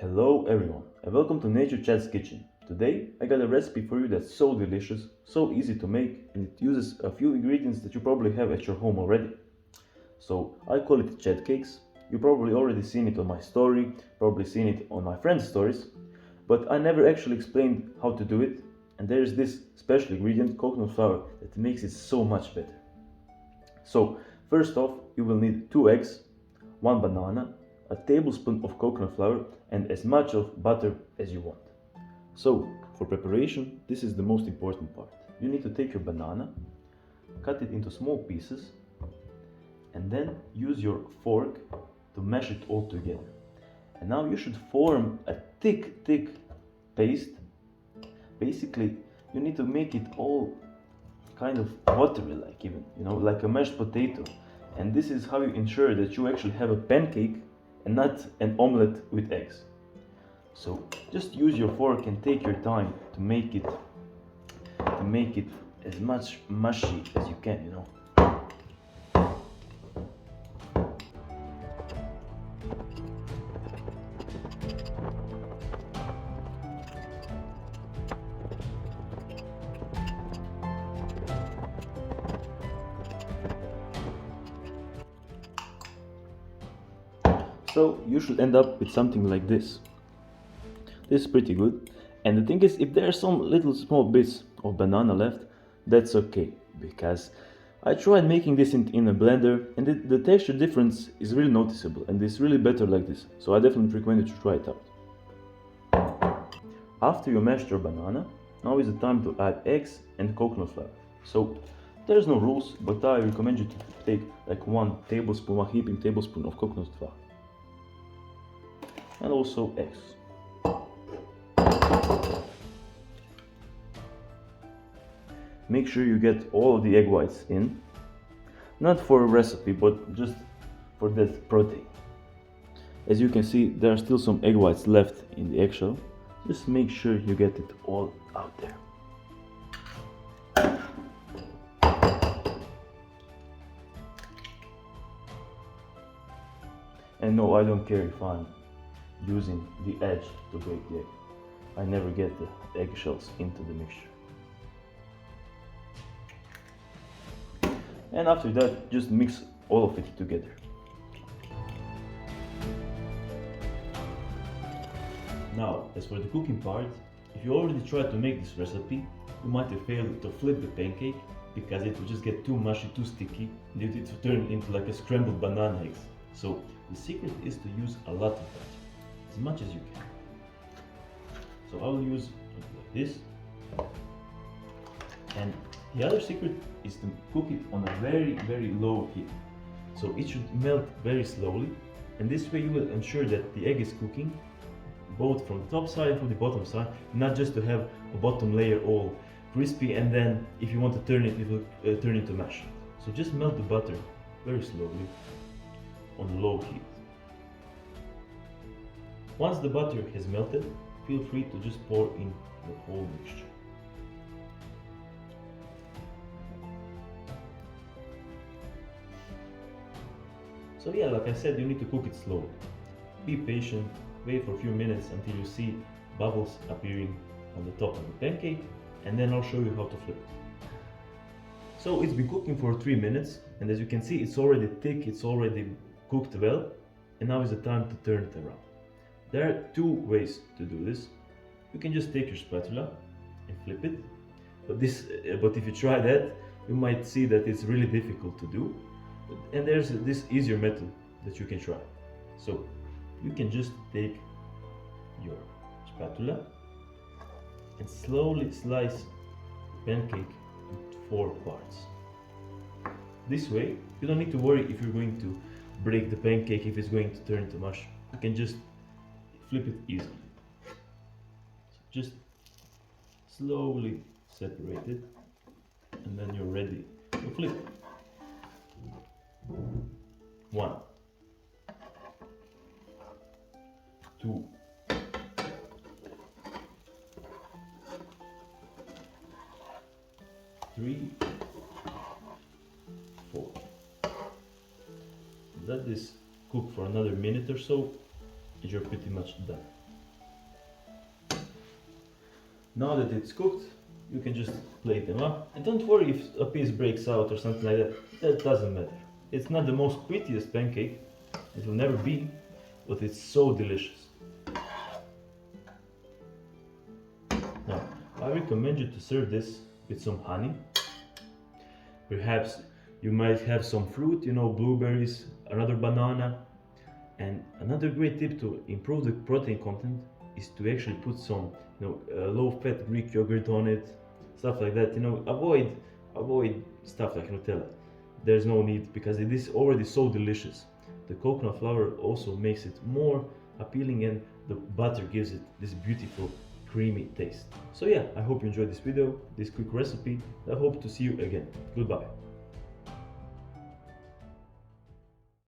Hello everyone and welcome to Nature Chat's Kitchen. Today I got a recipe for you that's so delicious, so easy to make, and it uses a few ingredients that you probably have at your home already. So I call it Pancakes. You probably already seen it on my story, probably seen it on my friends' stories, but I never actually explained how to do it, and there is this special ingredient, coconut flour, that makes it so much better. So first off, you will need 2 eggs, 1 banana, a tablespoon of coconut flour, and as much of butter as you want. So for preparation, this is the most important part. You need to take your banana, cut it into small pieces, and then use your fork to mash it all together. And now you should form a thick paste. Basically, you need to make it all kind of watery, like even, like a mashed potato. And this is how you ensure that you actually have a pancake and not an omelette with eggs. So just use your fork and take your time to make it as much mushy as you can. So you should end up with something like this. This is pretty good. And the thing is, if there are some little small bits of banana left, that's okay, because I tried making this in a blender, and the texture difference is really noticeable, and it's really better like this. So I definitely recommend you to try it out. After you mashed your banana, now is the time to add eggs and coconut flour. So there's no rules, but I recommend you to take like 1 heaping tablespoon of coconut flour. And also eggs. Make sure you get all of the egg whites in, not for a recipe, but just for that protein. As you can see, there are still some egg whites left in the eggshell. Just make sure you get it all out there. And no, I don't care if I'm using the edge to break the egg. I never get the eggshells into the mixture. And after that, just mix all of it together. Now, as for the cooking part, if you already tried to make this recipe, you might have failed to flip the pancake because it will just get too mushy, too sticky, and it will turn into like a scrambled banana eggs. So the secret is to use a lot of butter, as much as you can. So I will use like this. And the other secret is to cook it on a very low heat. So it should melt very slowly, and this way you will ensure that the egg is cooking both from the top side and from the bottom side, not just to have a bottom layer all crispy and then if you want to turn it, it will turn into mush. So just melt the butter very slowly on low heat. Once the butter has melted, feel free to just pour in the whole mixture. So yeah, like I said, you need to cook it slowly. Be patient, wait for a few minutes until you see bubbles appearing on the top of the pancake, and then I'll show you how to flip it. So it's been cooking for 3 minutes, and as you can see, it's already thick, it's already cooked well, and now is the time to turn it around. There are 2 ways to do this. You can just take your spatula and flip it, but if you try that, you might see that it's really difficult to do. And there's this easier method that you can try. So you can just take your spatula and slowly slice the pancake into 4 parts. This way, you don't need to worry if you're going to break the pancake, if it's going to turn into mush. You can just flip it easily. So just slowly separate it, and then you're ready to flip. 1, 2, 3, 4. Let this cook for another minute or so, and you're pretty much done. Now that it's cooked, you can just plate them up. And don't worry if a piece breaks out or something like that. That doesn't matter. It's not the most prettiest pancake. It will never be, but it's so delicious. Now, I recommend you to serve this with some honey. Perhaps you might have some fruit, blueberries, another banana. And another great tip to improve the protein content is to actually put some, low-fat Greek yogurt on it, stuff like that. Avoid stuff like Nutella. There's no need because it is already so delicious. The coconut flour also makes it more appealing, and the butter gives it this beautiful creamy taste. So yeah, I hope you enjoyed this video, this quick recipe. I hope to see you again. Goodbye.